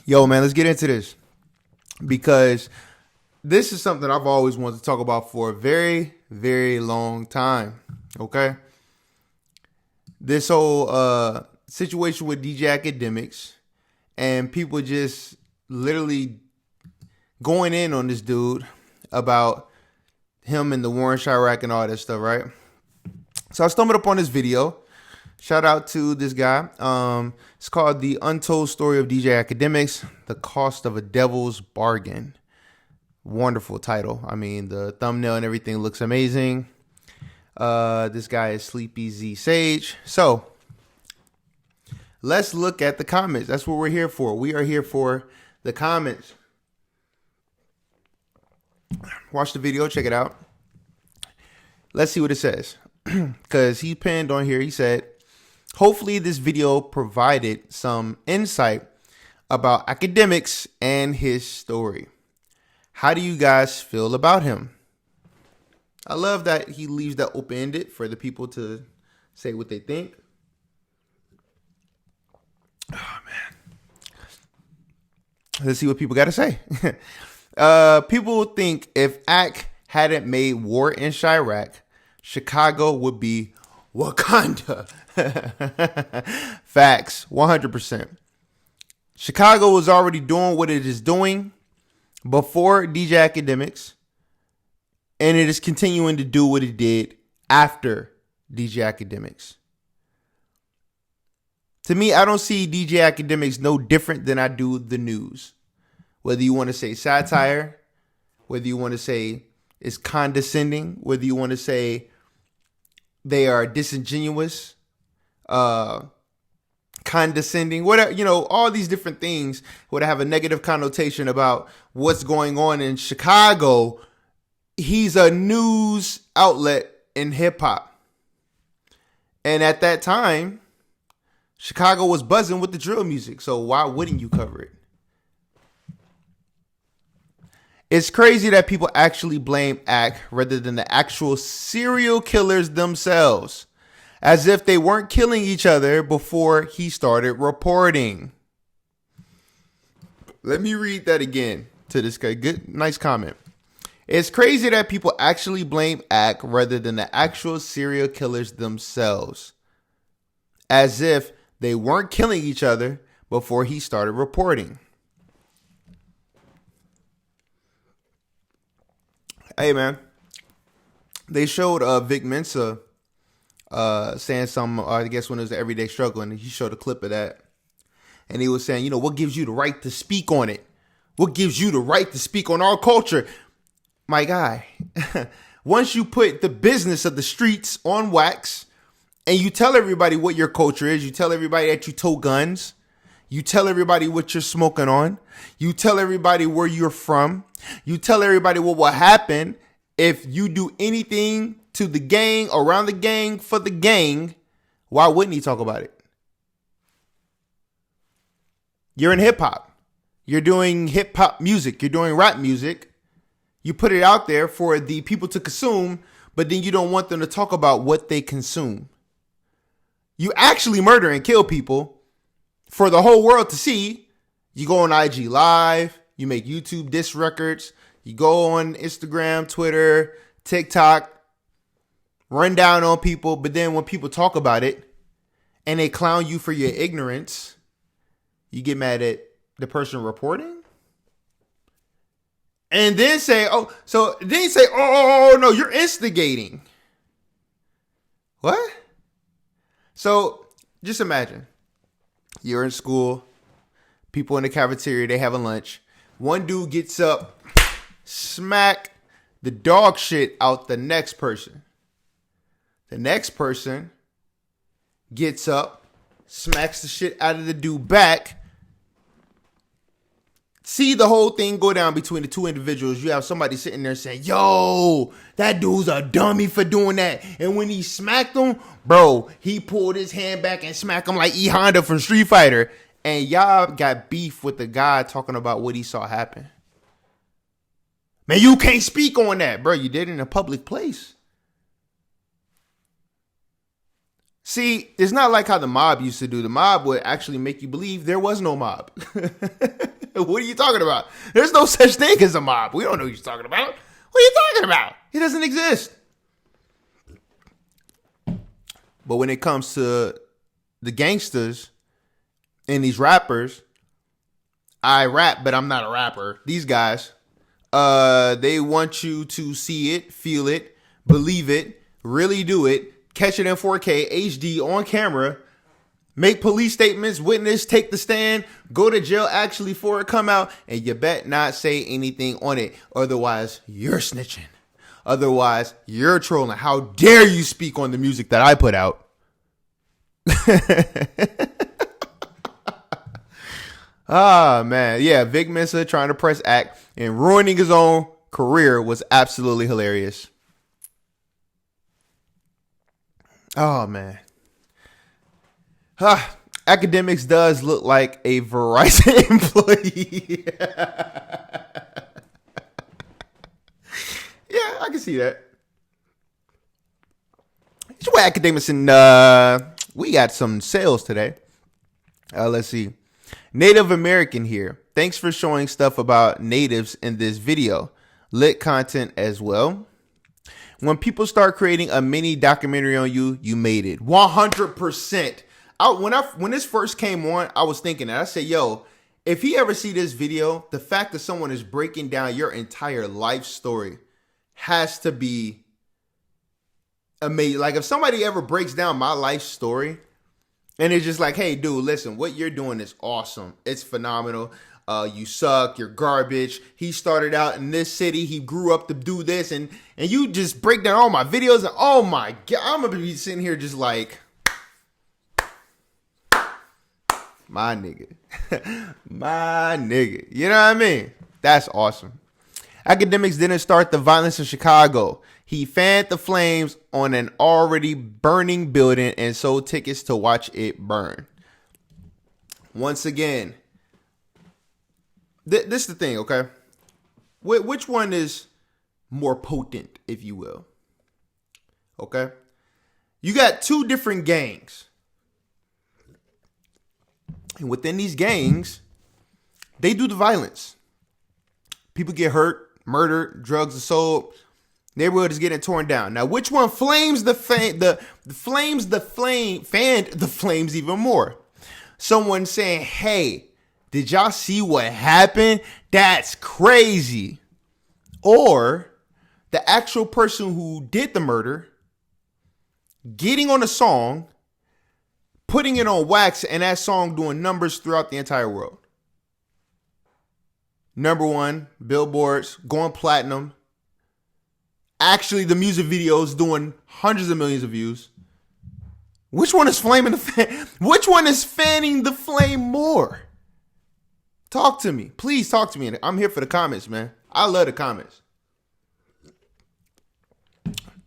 Yo, man, let's get into this because this is something I've always wanted to talk about for a very, very long time. Okay. This whole situation with DJ Academics and people just literally going in on this dude about him and the war in Chirac and all that stuff, right? So I stumbled upon this video. Shout out to this guy. It's called The Untold Story of DJ Academics, The Cost of a Devil's Bargain. Wonderful title. I mean, the thumbnail and everything looks amazing. This guy is Sleepy Z Sage. So let's look at the comments. That's what we're here for. We are here for the comments. Watch the video. Check it out. Let's see what it says. Because he pinned on here. He said, hopefully this video provided some insight about Akademiks and his story. How do you guys feel about him? I love that he leaves that open-ended for the people to say what they think. Oh, man. Let's see what people got to say. People think if Ak hadn't made War in Chirac, Chicago would be Wakanda. Facts, 100%. Chicago was already doing what it is doing before DJ Academics, and it is continuing to do what it did after DJ Academics. To me, I don't see DJ Academics no different than I do the news. Whether you want to say satire, whether you want to say it's condescending, whether you want to say they are disingenuous, condescending, whatever, all these different things would have a negative connotation about what's going on in Chicago. He's a news outlet in hip hop. And at that time, Chicago was buzzing with the drill music. So why wouldn't you cover it? It's crazy that people actually blame Ak rather than the actual serial killers themselves, as if they weren't killing each other before he started reporting. Let me read that again to this guy. Good, nice comment. It's crazy that people actually blame Ak rather than the actual serial killers themselves, as if they weren't killing each other before he started reporting. Hey, man, they showed Vic Mensa saying something, I guess when it was the Everyday Struggle, and he showed a clip of that. And he was saying, what gives you the right to speak on it? What gives you the right to speak on our culture? My guy, once you put the business of the streets on wax and you tell everybody what your culture is, you tell everybody that you tow guns, you tell everybody what you're smoking on, you tell everybody where you're from, you tell everybody what will happen if you do anything to the gang, around the gang, for the gang. Why wouldn't he talk about it? You're in hip hop. You're doing hip hop music. You're doing rap music. You put it out there for the people to consume, but then you don't want them to talk about what they consume. You actually murder and kill people for the whole world to see. You go on IG Live. You make YouTube diss records. You go on Instagram, Twitter, TikTok, run down on people. But then when people talk about it and they clown you for your ignorance, you get mad at the person reporting. And then say, oh, no, you're instigating. What? So just imagine you're in school, people in the cafeteria, they having lunch. One dude gets up, smack the dog shit out the next person. The next person gets up, smacks the shit out of the dude back. See the whole thing go down between the two individuals. You have somebody sitting there saying, yo, that dude's a dummy for doing that. And when he smacked him, bro, he pulled his hand back and smacked him like E Honda from Street Fighter. And y'all got beef with the guy talking about what he saw happen. Man, you can't speak on that, bro. You did it in a public place. See, it's not like how the mob used to do. The mob would actually make you believe there was no mob. What are you talking about? There's no such thing as a mob. We don't know what you're talking about. What are you talking about? It doesn't exist. But when it comes to the gangsters and these rappers, I rap, but I'm not a rapper. These guys, they want you to see it, feel it, believe it, really do it, catch it in 4K, HD, on camera, make police statements, witness, take the stand, go to jail actually for it come out, and you bet not say anything on it. Otherwise, you're snitching. Otherwise, you're trolling. How dare you speak on the music that I put out? Ah, man. Yeah, Vic Mensa trying to press act and ruining his own career was absolutely hilarious. Oh, man. Akademiks does look like a Verizon employee. Yeah, I can see that. It's where Akademiks and we got some sales today. Let's see. Native American here. Thanks for showing stuff about natives in this video. Lit content as well. When people start creating a mini documentary on you, you made it. 100%. When this first came on, I was thinking that. I said, yo, if he ever see this video, the fact that someone is breaking down your entire life story has to be amazing. Like if somebody ever breaks down my life story and it's just like, hey, dude, listen, what you're doing is awesome. It's phenomenal. You suck. You're garbage. He started out in this city. He grew up to do this. And you just break down all my videos. And oh my God, I'm going to be sitting here just like, my nigga. My nigga. You know what I mean? That's awesome. Akademiks didn't start the violence in Chicago. He fanned the flames on an already burning building and sold tickets to watch it burn. Once again, this is the thing, okay? Which one is more potent, if you will? Okay? You got two different gangs. And within these gangs, they do the violence. People get hurt, murdered, drugs are sold. Neighborhood is getting torn down. Now, which one flames fanned the flames even more? Someone saying, hey, did y'all see what happened? That's crazy. Or the actual person who did the murder getting on a song, putting it on wax, and that song doing numbers throughout the entire world. Number one, billboards, going platinum. Actually, the music video is doing hundreds of millions of views. Which one is flaming the fan? Which one is fanning the flame more? Talk to me. Please talk to me. I'm here for the comments, man. I love the comments.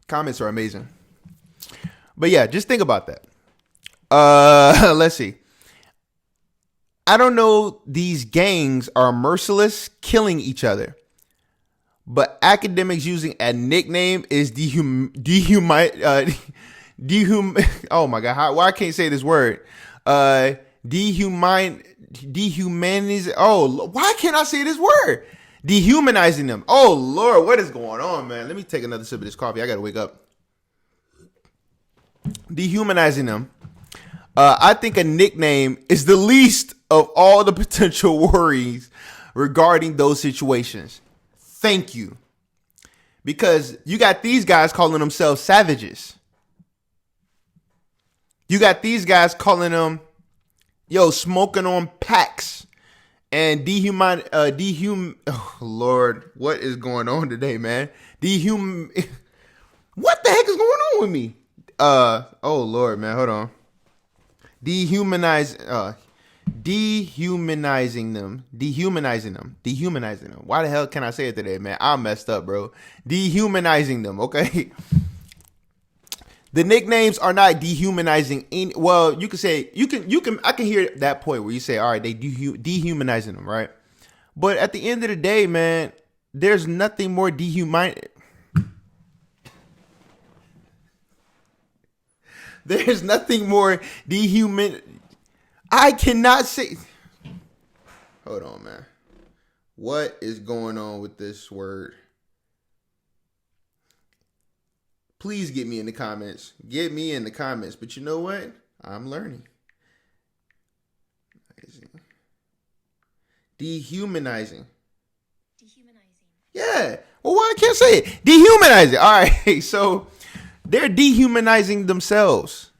Comments are amazing. But yeah, just think about that. Let's see. I don't know, these gangs are merciless, killing each other. But Akademiks using a nickname is oh my God, why I can't say this word? Dehumanizing. Oh, why can't I say this word? Dehumanizing them. Oh Lord, what is going on, man? Let me take another sip of this coffee. I gotta wake up. Dehumanizing them. I think a nickname is the least of all the potential worries regarding those situations. Thank you. Because you got these guys calling themselves savages. You got these guys calling them, smoking on packs and oh Lord, what is going on today, man? What the heck is going on with me? Oh Lord, man, hold on. Dehumanizing them. Why the hell can I say it today, man? I messed up, bro. Dehumanizing them, okay? The nicknames are not dehumanizing well, you can say I can hear that point where you say, all right, they dehumanizing them, right? But at the end of the day, man, there's nothing more There's nothing more I cannot say. Hold on, man. What is going on with this word? Please get me in the comments. Get me in the comments. But you know what? I'm learning. Dehumanizing. Yeah. Well, why I can't say it? Dehumanizing. All right. So they're dehumanizing themselves.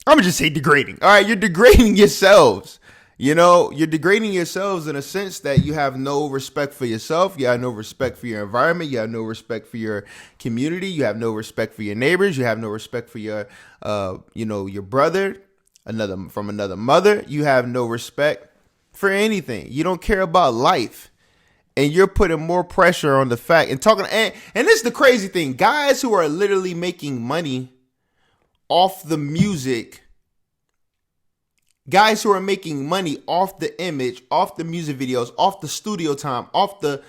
I'm gonna just say degrading. All right, you're degrading yourselves. You know, you're degrading yourselves in a sense that you have no respect for yourself. You have no respect for your environment. You have no respect for your community. You have no respect for your neighbors. You have no respect for your, your brother, from another mother. You have no respect for anything. You don't care about life. And you're putting more pressure on the fact and talking. And this is the crazy thing. Guys who are literally making money off the music, guys who are making money off the image, off the music videos, off the studio time, off the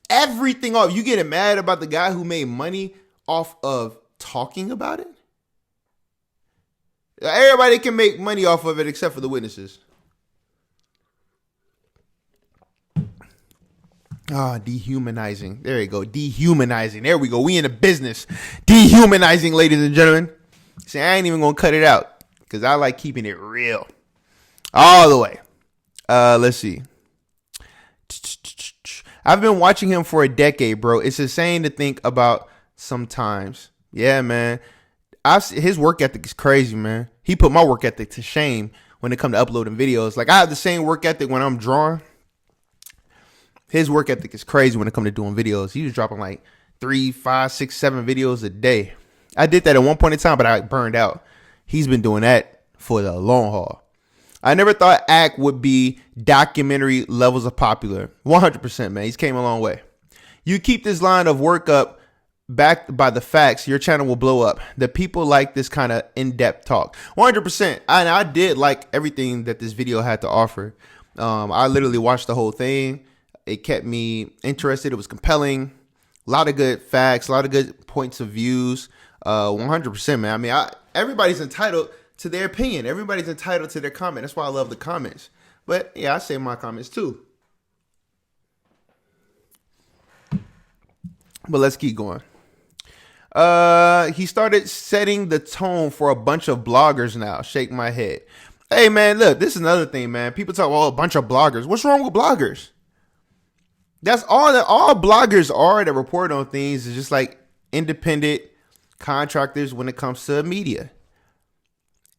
everything off. You getting mad about the guy who made money off of talking about it? Everybody can make money off of it except for the witnesses. Dehumanizing. There you go. Dehumanizing. There we go. We in the business. Dehumanizing, ladies and gentlemen. See, I ain't even gonna cut it out because I like keeping it real all the way. Let's see. I've been watching him for a decade, bro. It's insane to think about sometimes. Yeah, man. His work ethic is crazy, man. He put my work ethic to shame when it comes to uploading videos. Like, I have the same work ethic when I'm drawing. His work ethic is crazy when it comes to doing videos. He was dropping like 3, 5, 6, 7 videos a day. I did that at one point in time, but I burned out. He's been doing that for the long haul. I never thought Ak would be documentary levels of popular. 100%, man. He's came a long way. You keep this line of work up backed by the facts, your channel will blow up. The people like this kind of in-depth talk. 100%. And I did like everything that this video had to offer. I literally watched the whole thing. It kept me interested. It was compelling. A lot of good facts, a lot of good points of views. 100%, man. I mean, everybody's entitled to their opinion. Everybody's entitled to their comment. That's why I love the comments. But yeah, I say my comments too. But let's keep going. He started setting the tone for a bunch of bloggers now. Shake my head. Hey, man, look, this is another thing, man. People talk, a bunch of bloggers. What's wrong with bloggers? That's all bloggers are that report on things is just like independent contractors when it comes to media.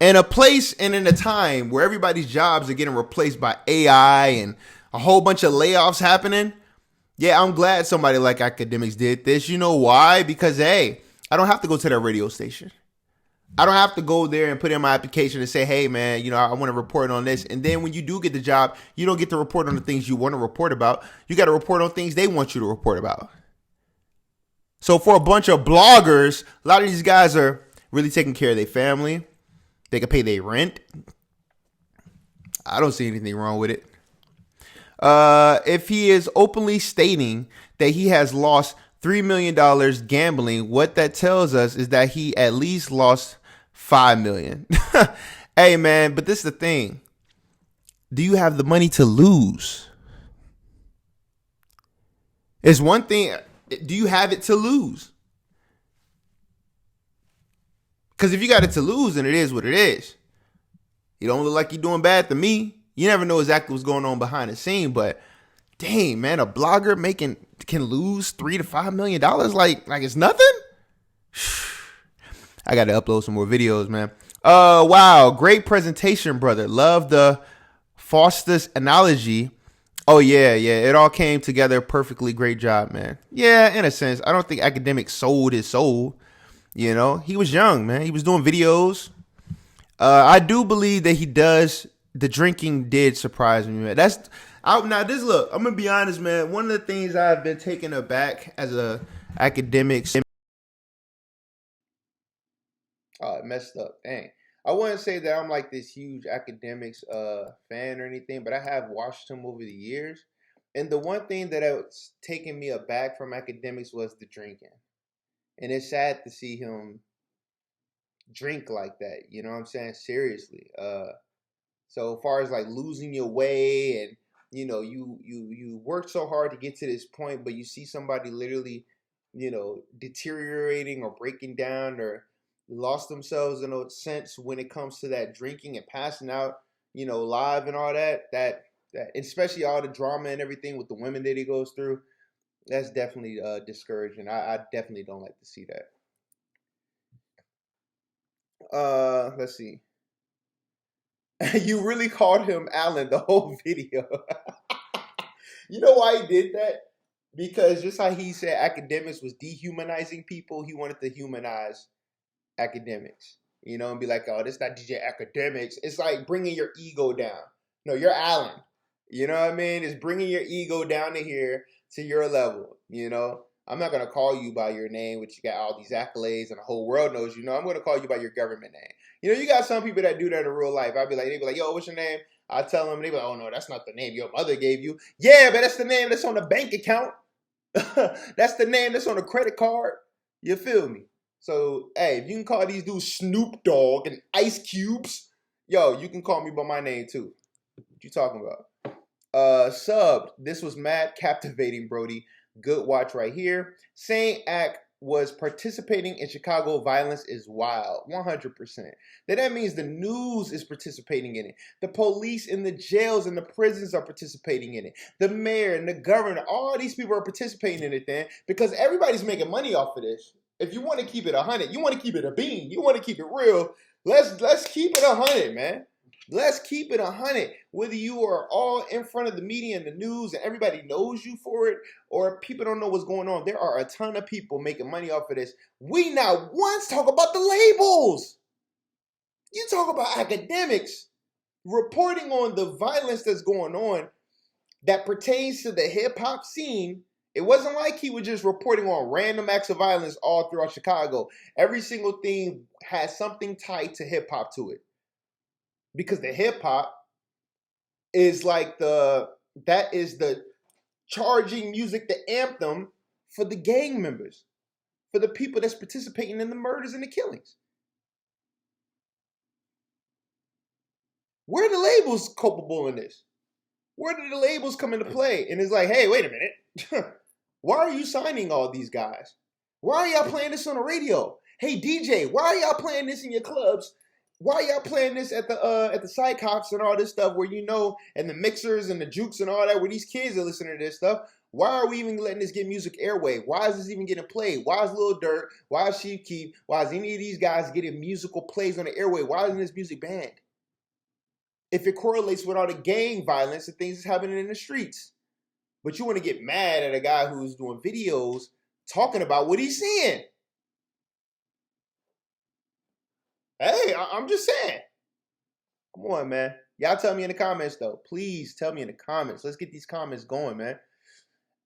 In a place and in a time where everybody's jobs are getting replaced by AI and a whole bunch of layoffs happening. Yeah, I'm glad somebody like Akademiks did this. You know why? Because, hey, I don't have to go to that radio station. I don't have to go there and put in my application and say, hey, man, I want to report on this. And then when you do get the job, you don't get to report on the things you want to report about. You got to report on things they want you to report about. So for a bunch of bloggers, a lot of these guys are really taking care of their family. They can pay their rent. I don't see anything wrong with it. If he is openly stating that he has lost $3 million gambling, what that tells us is that he at least lost $5 million. Hey, man, but this is the thing. Do you have the money to lose? It's one thing. Do you have it to lose? Because if you got it to lose, then it is what it is. You don't look like you're doing bad to me. You never know exactly what's going on behind the scene, but dang, man, a blogger can lose $3 to $5 million like it's nothing. I got to upload some more videos, man. Wow, great presentation, brother. Love the Faustus analogy. Oh yeah, it all came together perfectly. Great job, man. Yeah, in a sense, I don't think Akademiks sold his soul. He was young, man. He was doing videos. I do believe that he does. The drinking did surprise me, man. Look, I'm gonna be honest, man. One of the things I've been taken aback as a Akademiks. Oh, it messed up. Dang. I wouldn't say that I'm like this huge Akademiks fan or anything, but I have watched him over the years. And the one thing that was taking me aback from Akademiks was the drinking. And it's sad to see him drink like that. You know what I'm saying? Seriously. So as far as like losing your way and you worked so hard to get to this point, but you see somebody literally, deteriorating or breaking down or lost themselves in a sense when it comes to that drinking and passing out, live and all that especially all the drama and everything with the women that he goes through. That's definitely discouraging. I definitely don't like to see that. Let's see. You really called him Alan the whole video. You know why he did that? Because just how he said academics was dehumanizing people, he wanted to humanize academics. And be like, oh, this not DJ Academics. It's like bringing your ego down. No, you're Alan. You know what I mean? It's bringing your ego down to here to your level. I'm not gonna call you by your name, which you got all these accolades and the whole world knows you. I'm gonna call you by your government name. You got some people that do that in real life. They be like, yo, what's your name? I tell them, they be like, oh no, that's not the name your mother gave you. Yeah, but that's the name that's on the bank account. That's the name that's on the credit card. You feel me? So, hey, if you can call these dudes Snoop Dogg and Ice Cubes, yo, you can call me by my name too. What you talking about? Subbed. This was mad captivating, Brody. Good watch right here. Saying Act was participating in Chicago violence is wild. 100%. That means the news is participating in it. The police in the jails and the prisons are participating in it. The mayor and the governor, all these people are participating in it then because everybody's making money off of this. If you want to keep it 100, you want to keep it a bean, you want to keep it real, let's keep it 100, man. Let's keep it 100. Whether you are all in front of the media and the news and everybody knows you for it, or people don't know what's going on, there are a ton of people making money off of this. We not once talk about the labels. You talk about academics reporting on the violence that's going on that pertains to the hip-hop scene. It wasn't like he was just reporting on random acts of violence all throughout Chicago. Every single thing has something tied to hip-hop to it. Because the hip hop is like that is the charging music, the anthem for the gang members, for the people that's participating in the murders and the killings. Where are the labels culpable in this? Where did the labels come into play? And it's like, hey, wait a minute. Why are you signing all these guys? Why are y'all playing this on the radio? Hey, DJ, why are y'all playing this in your clubs? Why y'all playing this at the side cops and all this stuff where and the mixers and the jukes and all that where these kids are listening to this stuff? Why are we even letting this get music airway? Why is this even getting played? Why is Lil Durk? Why is Chief Keef? Why is any of these guys getting musical plays on the airway? Why isn't this music banned? If it correlates with all the gang violence and things that's happening in the streets. But you want to get mad at a guy who's doing videos talking about what he's seeing. Hey, I'm just saying. Come on, man. Y'all tell me in the comments, though. Please tell me in the comments. Let's get these comments going, man.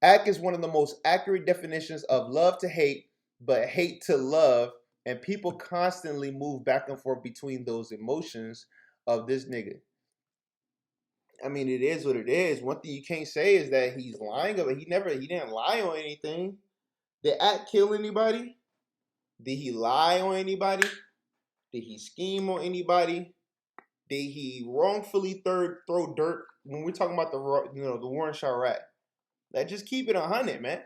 Act is one of the most accurate definitions of love to hate, but hate to love. And people constantly move back and forth between those emotions of this nigga. I mean, it is what it is. One thing you can't say is that he's lying about it. He didn't lie on anything. Did Act kill anybody? Did he lie on anybody? Did he scheme on anybody? Did he wrongfully throw dirt when we're talking about the Warren Chirac? Let's just keep it 100, man.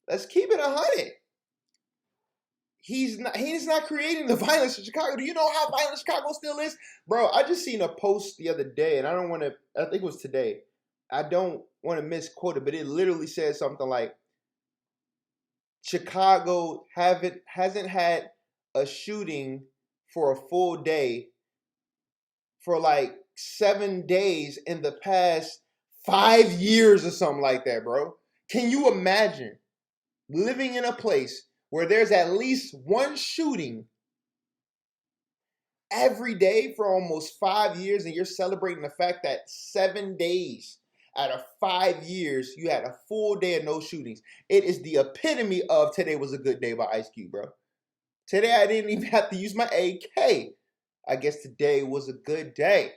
Let's keep it 100. He's not creating the violence in Chicago. Do you know how violent Chicago still is? Bro, I just seen a post the other day, and I think it was today. I don't want to misquote it, but it literally says something like Chicago hasn't had a shooting for a full day for like 7 days in the past 5 years or something like that, bro. Can you imagine living in a place where there's at least one shooting every day for almost 5 years and you're celebrating the fact that 7 days out of 5 years you had a full day of no shootings? It is the epitome of today was a good day by Ice Cube, bro. Today I didn't even have to use my AK. I guess today was a good day.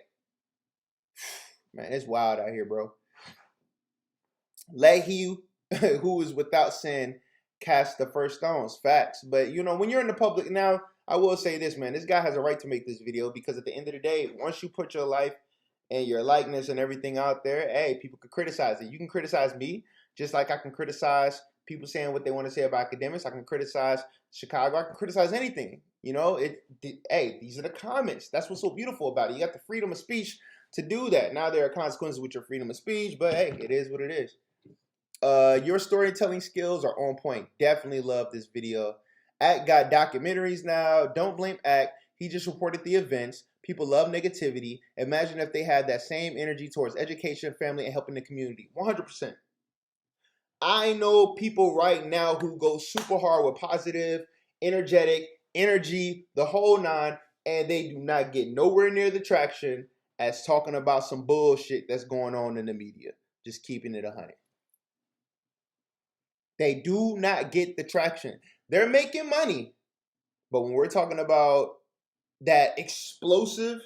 Man, it's wild out here, bro. Let he who is without sin cast the first stones. Facts. But, when you're in the public now, I will say this, man. This guy has a right to make this video because at the end of the day, once you put your life and your likeness and everything out there, hey, people can criticize it. You can criticize me just like I can criticize people saying what they want to say about academics. I can criticize Chicago. I can criticize anything. Hey, these are the comments. That's what's so beautiful about it. You got the freedom of speech to do that. Now there are consequences with your freedom of speech, but hey, it is what it is. Your storytelling skills are on point. Definitely love this video. Act got documentaries now. Don't blame Act. He just reported the events. People love negativity. Imagine if they had that same energy towards education, family, and helping the community. 100%. I know people right now who go super hard with positive, energetic, energy, the whole nine, and they do not get nowhere near the traction as talking about some bullshit that's going on in the media. Just keeping it 100. They do not get the traction. They're making money. But when we're talking about that explosiveness,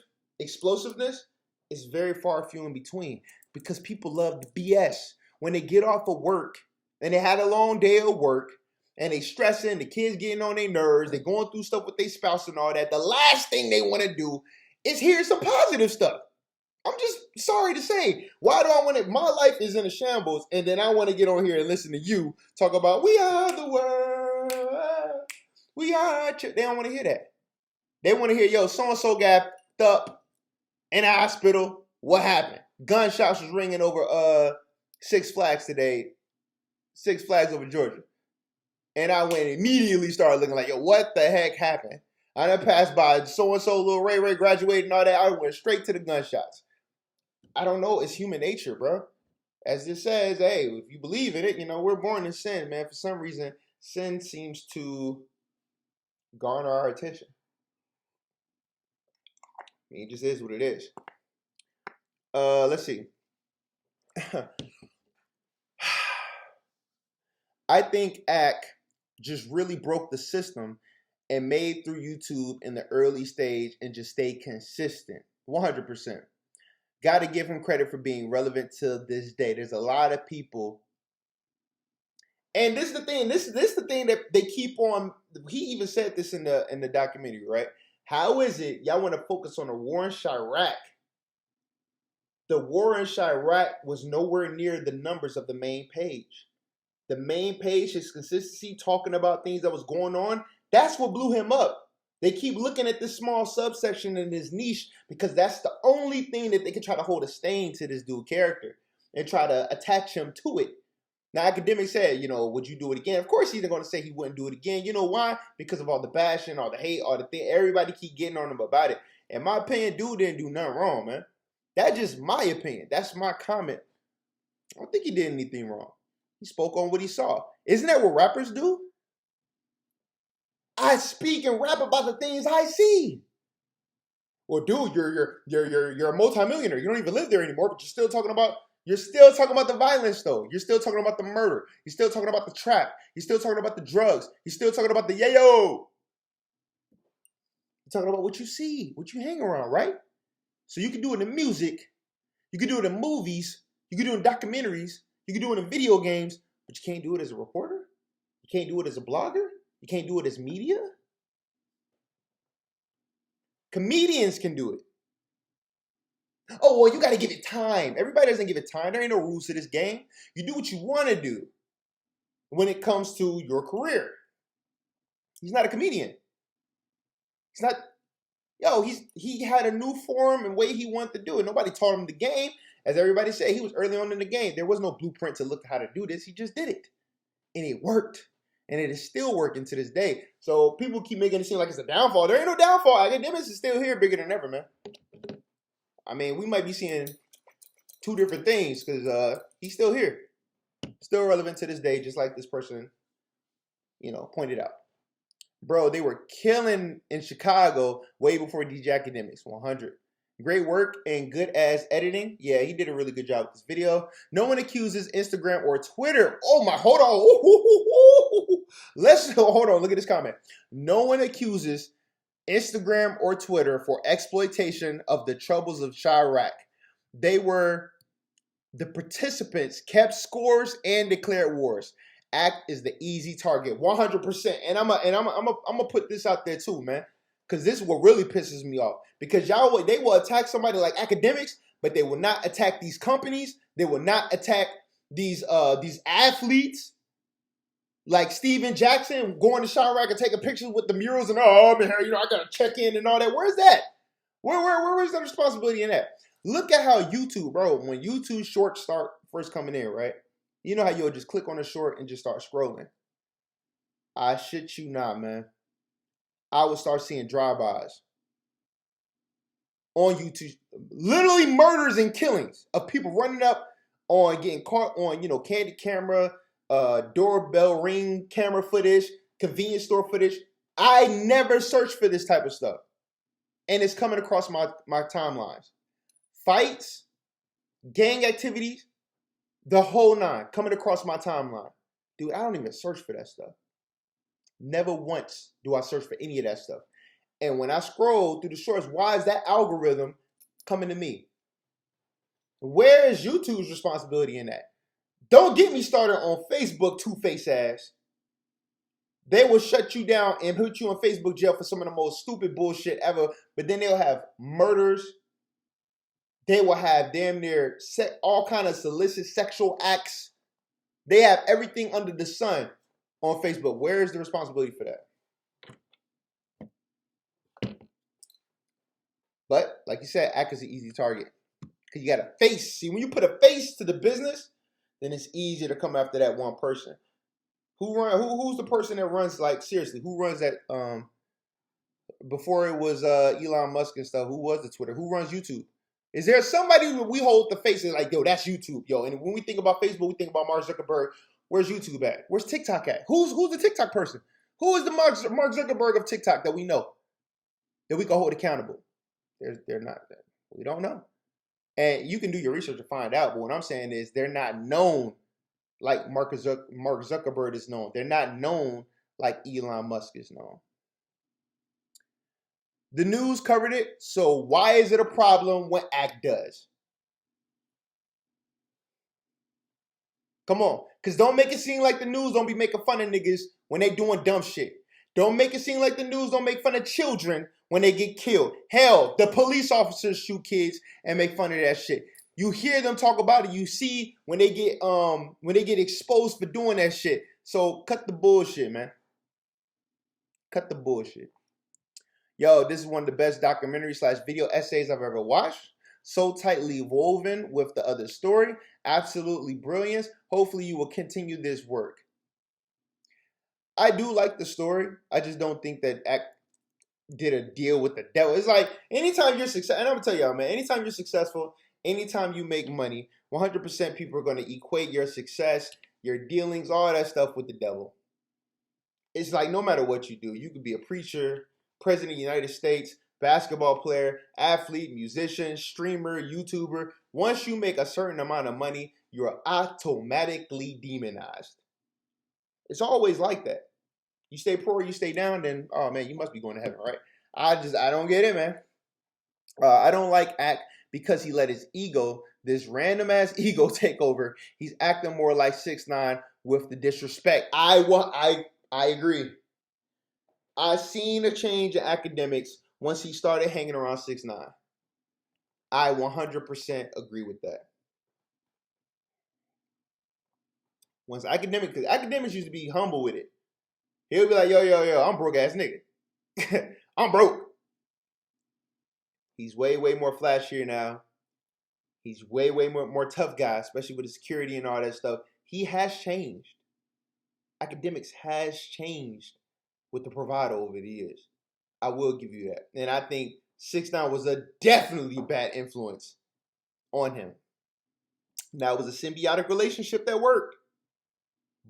it's very far few in between because people love the BS. When they get off of work and they had a long day of work and they stressing, the kids getting on their nerves, they going through stuff with their spouse and all that, the last thing they want to do is hear some positive stuff. I'm just sorry to say, why do I want to? My life is in a shambles, and then I want to get on here and listen to you talk about we are the world, we are. They don't want to hear that. They want to hear, yo, so and so got up in the hospital. What happened? Gunshots was ringing over Six Flags today, Six Flags over Georgia, and I went immediately started looking like, yo, what the heck happened? I done passed by so and so, little Ray graduated and all that. I went straight to the gunshots. I don't know. It's human nature, bro. As it says, hey, if you believe in it, we're born in sin, man. For some reason, sin seems to garner our attention. It just is what it is. Let's see. I think Ack just really broke the system and made through YouTube in the early stage and just stayed consistent. 100%. Got to give him credit for being relevant to this day. There's a lot of people. And this is the thing. This is the thing that they keep on. He even said this in the documentary, right? How is it y'all want to focus on the war in Chirac? The war in Chirac was nowhere near the numbers of the main page. The main page, his consistency, talking about things that was going on, that's what blew him up. They keep looking at this small subsection in this niche because that's the only thing that they can try to hold a stain to this dude character and try to attach him to it. Now, Akademiks said, would you do it again? Of course, he's going to say he wouldn't do it again. You know why? Because of all the bashing, all the hate, all the thing. Everybody keep getting on him about it. In my opinion, dude didn't do nothing wrong, man. That's just my opinion. That's my comment. I don't think he did anything wrong. He spoke on what he saw. Isn't that what rappers do? I speak and rap about the things I see. Well, dude, you're a multimillionaire. You don't even live there anymore, but you're still talking about the violence, though. You're still talking about the murder. You're still talking about the trap. You're still talking about the drugs. You're still talking about the yayo. You're talking about what you see, what you hang around, right? So you can do it in music. You can do it in movies. You can do it in documentaries. You can do it in video games, but you can't do it as a reporter. You can't do it as a blogger. You can't do it as media. Comedians can do it. Oh, well, you got to give it time. Everybody doesn't give it time. There ain't no rules to this game. You do what you want to do when it comes to your career. He's not a comedian. He's not, he had a new form and way he wanted to do it. Nobody taught him the game. As everybody said, he was early on in the game. There was no blueprint to look at how to do this. He just did it. And it worked. And it is still working to this day. So people keep making it seem like it's a downfall. There ain't no downfall. Akademiks is still here, bigger than ever, man. I mean, we might be seeing two different things because he's still here. Still relevant to this day, just like this person, pointed out. Bro, they were killing in Chicago way before DJ Akademiks. 100. Great work and good ass editing. Yeah, he did a really good job with this video. No one accuses Instagram or Twitter. Oh my, hold on. Hold on. Look at this comment. No one accuses Instagram or Twitter for exploitation of the troubles of Chirac. The participants kept scores and declared wars. Act is the easy target, 100%. And I'm gonna put this out there too, man, because this is what really pisses me off. Because they will attack somebody like Akademiks, but they will not attack these companies. They will not attack these athletes like Steven Jackson going to Chirac and taking pictures with the murals and I gotta check in and all that. Where's that? Where's the responsibility in that? Look at how YouTube, bro, when YouTube shorts start first coming in, right? You know how you'll just click on a short and just start scrolling. I shit you not, man. I would start seeing drive-bys on YouTube. Literally murders and killings of people running up on getting caught on, candid camera, doorbell ring camera footage, convenience store footage. I never search for this type of stuff. And it's coming across my timelines. Fights, gang activities, the whole nine coming across my timeline. Dude, I don't even search for that stuff. Never once do I search for any of that stuff. And when I scroll through the shorts, why is that algorithm coming to me? Where is YouTube's responsibility in that? Don't get me started on Facebook, two-face ass. They will shut you down and put you in Facebook jail for some of the most stupid bullshit ever. But then they'll have murders. They will have damn near all kind of solicit sexual acts. They have everything under the sun on Facebook. Where is the responsibility for that? But like you said, act is an easy target. Because you got a face. See, when you put a face to the business, then it's easier to come after that one person. Who's the person that runs, like, seriously, who runs that, before it was Elon Musk and stuff, who was the Twitter? Who runs YouTube? Is there somebody we hold the face of like, yo, that's YouTube, yo? And when we think about Facebook, we think about Mark Zuckerberg. Where's YouTube at? Where's TikTok at? Who's the TikTok person? Who is the Mark Zuckerberg of TikTok that we know? That we can hold accountable? They're not. We don't know. And you can do your research to find out. But what I'm saying is they're not known like Mark Zuckerberg is known. They're not known like Elon Musk is known. The news covered it, so why is it a problem when ACT does? Come on, because don't make it seem like the news don't be making fun of niggas when they doing dumb shit. Don't make it seem like the news don't make fun of children when they get killed. Hell, the police officers shoot kids and make fun of that shit. You hear them talk about it. You see when they get exposed for doing that shit. So cut the bullshit, man. Cut the bullshit. Yo, this is one of the best documentary/video essays I've ever watched. So tightly woven with the other story. Absolutely brilliant. Hopefully you will continue this work. I do like the story. I just don't think that ACT did a deal with the devil. It's like anytime you're successful, and I'm going to tell y'all, man, anytime you're successful, anytime you make money, 100% people are going to equate your success, your dealings, all that stuff with the devil. It's like no matter what you do, you could be a preacher, president of the United States, basketball player, athlete, musician, streamer, YouTuber. Once you make a certain amount of money, you're automatically demonized. It's always like that. You stay poor, you stay down, then, oh man, you must be going to heaven, right? I don't get it, man. I don't like ACT because he let his ego, this random ass ego, take over. He's acting more like 6ix9ine with the disrespect. I agree. I seen a change in Akademiks once he started hanging around 6ix9ine. I 100% agree with that. Once Akademiks, because Akademiks used to be humble with it. He'll be like, yo, I'm broke ass nigga. I'm broke. He's way more flashier now. He's way more tough guy, especially with his security and all that stuff. He has changed. Akademiks has changed with the bravado over the years. I will give you that. And I think 6ix9ine was a definitely bad influence on him. Now, it was a symbiotic relationship that worked.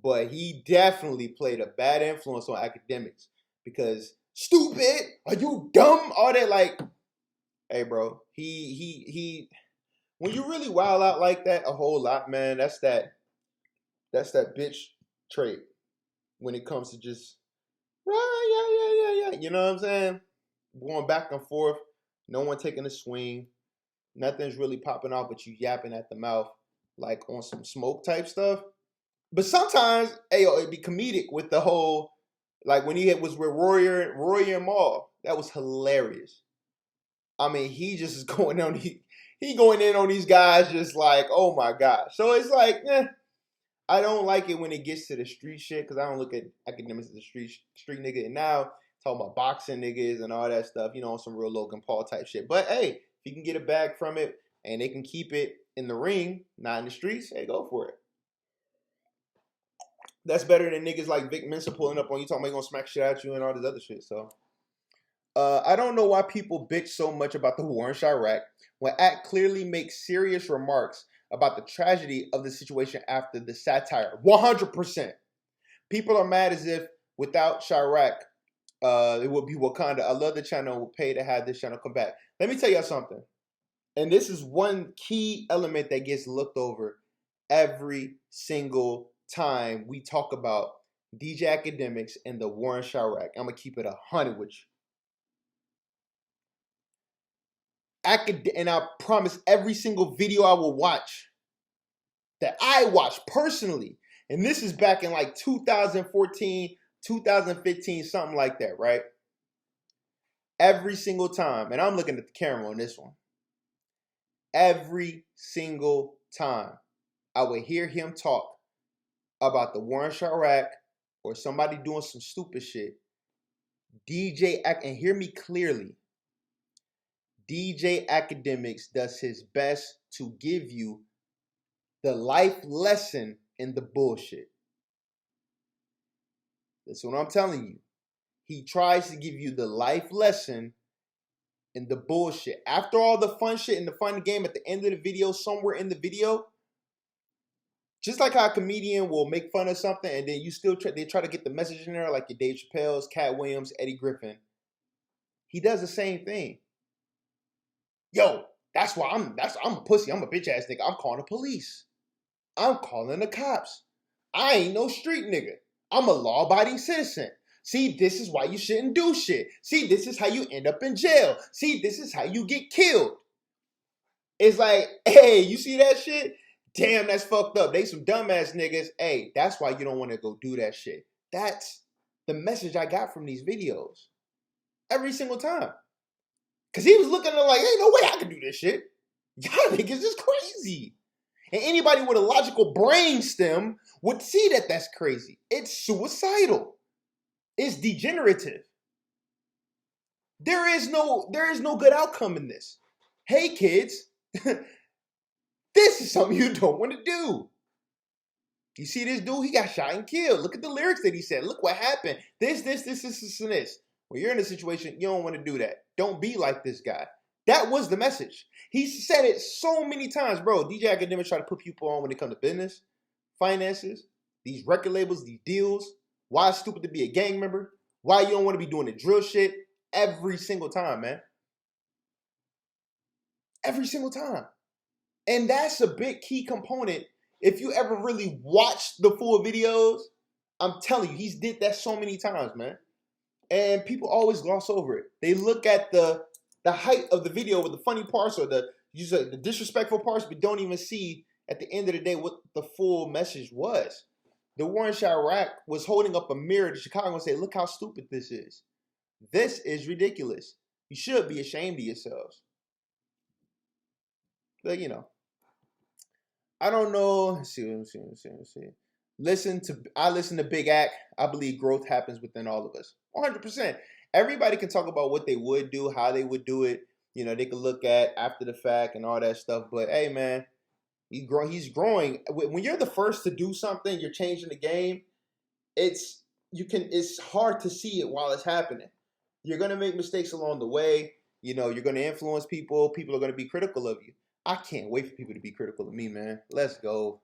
But he definitely played a bad influence on Akademiks. Because, stupid, are you dumb? All that, like, hey, bro, he when you really wild out like that a whole lot, man, that's that bitch trait when it comes to just, yeah. You know what I'm saying? Going back and forth, no one taking a swing, nothing's really popping off, but you yapping at the mouth like on some smoke type stuff. But sometimes, it'd be comedic with the whole, like when he was with Roy and Maul. That was hilarious. I mean, he just is going down. he going in on these guys just like, oh my gosh. So it's like, I don't like it when it gets to the street shit because I don't look at academics as a street nigga. And now talking about boxing niggas and all that stuff, on some real Logan Paul type shit. But hey, if you can get a bag from it and they can keep it in the ring, not in the streets, hey, go for it. That's better than niggas like Vic Mensa pulling up on you talking about he gonna smack shit at you and all this other shit. So I don't know why people bitch so much about the war in Chirac when Act clearly makes serious remarks about the tragedy of the situation after the satire. 100%. People are mad as if without Chirac, it would be Wakanda. I love the channel. Will pay to have this channel come back. Let me tell y'all something. And this is one key element that gets looked over every single time we talk about DJ Akademiks and the war in Chirac. I'm going to keep it 100 with you. And I promise every single video I will watch that I watch personally, and this is back in like 2014, 2015, something like that, right? Every single time, and I'm looking at the camera on this one, every single time I would hear him talk about the war in Chirac or somebody doing some stupid shit, and hear me clearly, DJ Akademiks does his best to give you the life lesson in the bullshit. That's what I'm telling you. He tries to give you the life lesson in the bullshit. After all the fun shit and the fun game at the end of the video, somewhere in the video, just like how a comedian will make fun of something and then they try to get the message in there, like your Dave Chappelle's, Cat Williams, Eddie Griffin. He does the same thing. Yo, that's why I'm a pussy. I'm a bitch ass nigga. I'm calling the police. I'm calling the cops. I ain't no street nigga. I'm a law-abiding citizen. See, this is why you shouldn't do shit. See, this is how you end up in jail. See, this is how you get killed. It's like, hey, you see that shit? Damn, that's fucked up. They some dumbass niggas. Hey, that's why you don't want to go do that shit. That's the message I got from these videos. Every single time. Because he was looking at it like, ain't no way I can do this shit. Y'all niggas is crazy. And anybody with a logical brain stem would see that that's crazy. It's suicidal. It's degenerative. There is no good outcome in this. Hey kids, this is something you don't want to do. You see this dude, he got shot and killed. Look at the lyrics that he said. Look what happened. This, and this. When you're in a situation, you don't want to do that. Don't be like this guy. That was the message. He said it so many times, bro. DJ Akademiks try to put people on when it comes to business, finances, these record labels, these deals. Why it's stupid to be a gang member. Why you don't want to be doing the drill shit every single time, man. Every single time. And that's a big key component. If you ever really watch the full videos, I'm telling you, he's did that so many times, man. And people always gloss over it. They look at the height of the video with the funny parts or the disrespectful parts, but don't even see at the end of the day what the full message was. The war in Chirac was holding up a mirror to Chicago and say, look how stupid this is. This is ridiculous. You should be ashamed of yourselves. But, I don't know. Let's see. I listen to Big Act. I believe growth happens within all of us. 100%. Everybody can talk about what they would do, how they would do it. They can look at after the fact and all that stuff. But hey, man, he's growing. When you're the first to do something, you're changing the game. It's hard to see it while it's happening. You're gonna make mistakes along the way. You're gonna influence people. People are gonna be critical of you. I can't wait for people to be critical of me, man. Let's go.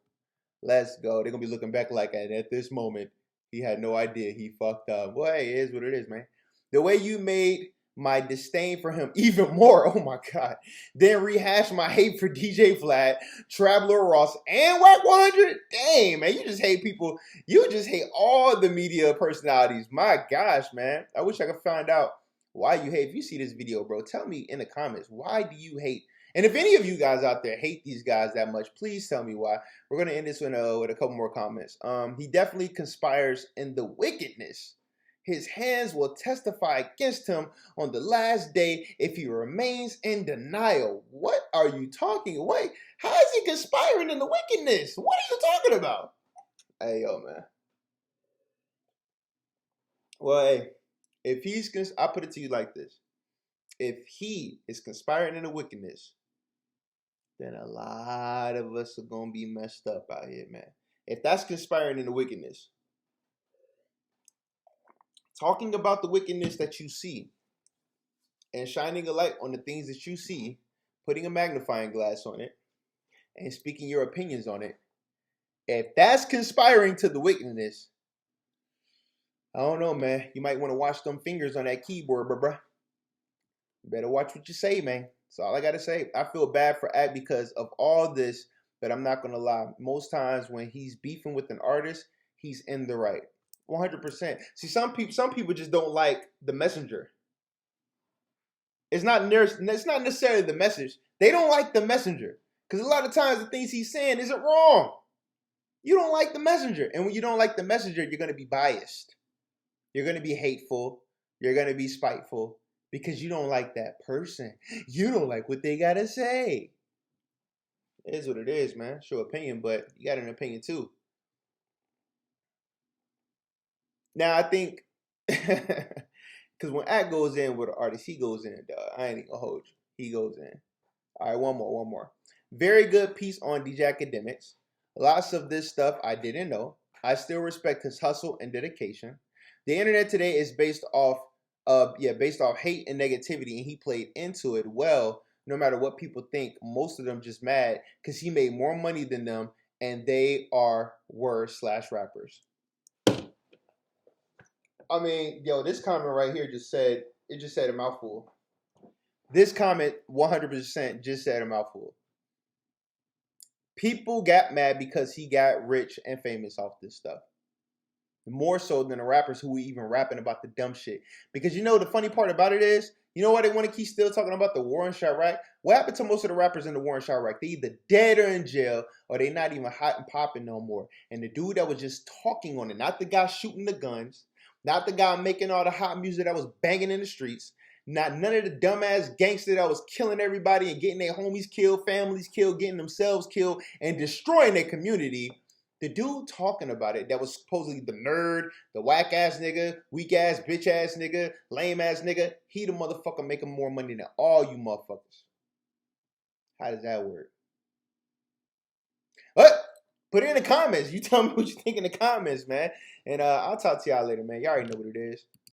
They're going to be looking back like at this moment, he had no idea he fucked up. Well, hey, it is what it is, man. The way you made my disdain for him even more, oh my God. Then rehash my hate for DJ Vlad, Traveler Ross, and Wack 100. Dang, man, you just hate people. You just hate all the media personalities. My gosh, man. I wish I could find out why you hate. If you see this video, bro, tell me in the comments, why do you hate? And if any of you guys out there hate these guys that much, please tell me why. We're going to end this with a couple more comments. He definitely conspires in the wickedness. His hands will testify against him on the last day if he remains in denial. What are you talking? Wait, how is he conspiring in the wickedness? What are you talking about? Hey, yo, man. Well, hey, if I put it to you like this. If he is conspiring in the wickedness, then a lot of us are going to be messed up out here, man. If that's conspiring in the wickedness, talking about the wickedness that you see and shining a light on the things that you see, putting a magnifying glass on it, and speaking your opinions on it, if that's conspiring to the wickedness, I don't know, man. You might want to watch them fingers on that keyboard, bruh. You better watch what you say, man. That's all I got to say. I feel bad for Act because of all this, but I'm not going to lie. Most times when he's beefing with an artist, he's in the right. 100%. See, some people just don't like the messenger. It's not necessarily the message. They don't like the messenger. Because a lot of times the things he's saying isn't wrong. You don't like the messenger. And when you don't like the messenger, you're going to be biased. You're going to be hateful. You're going to be spiteful. Because you don't like that person. You don't like what they got to say. It is what it is, man. Show opinion, but you got an opinion too. Now, I think, because when Act goes in with an artist, he goes in, dog. I ain't even gonna hold you. He goes in. All right, one more. Very good piece on DJ Akademiks. Lots of this stuff I didn't know. I still respect his hustle and dedication. The internet today is based off hate and negativity, and he played into it well. No matter what people think, most of them just mad because he made more money than them, and they were/rappers. I mean, yo, this comment right here just said a mouthful. This comment 100% just said a mouthful. People got mad because he got rich and famous off this stuff. More so than the rappers who were even rapping about the dumb shit. Because you know the funny part about it is, you know why they want to keep still talking about the war in Chirac? What happened to most of the rappers in the war in Chirac? They either dead or in jail, or they not even hot and popping no more. And the dude that was just talking on it, not the guy shooting the guns, not the guy making all the hot music that was banging in the streets, not none of the dumbass gangster that was killing everybody and getting their homies killed, families killed, getting themselves killed, and destroying their community. The dude talking about it that was supposedly the nerd, the whack ass nigga, weak ass, bitch ass nigga, lame ass nigga, he the motherfucker making more money than all you motherfuckers. How does that work? What? Put it in the comments. You tell me what you think in the comments, man. And I'll talk to y'all later, man. Y'all already know what it is.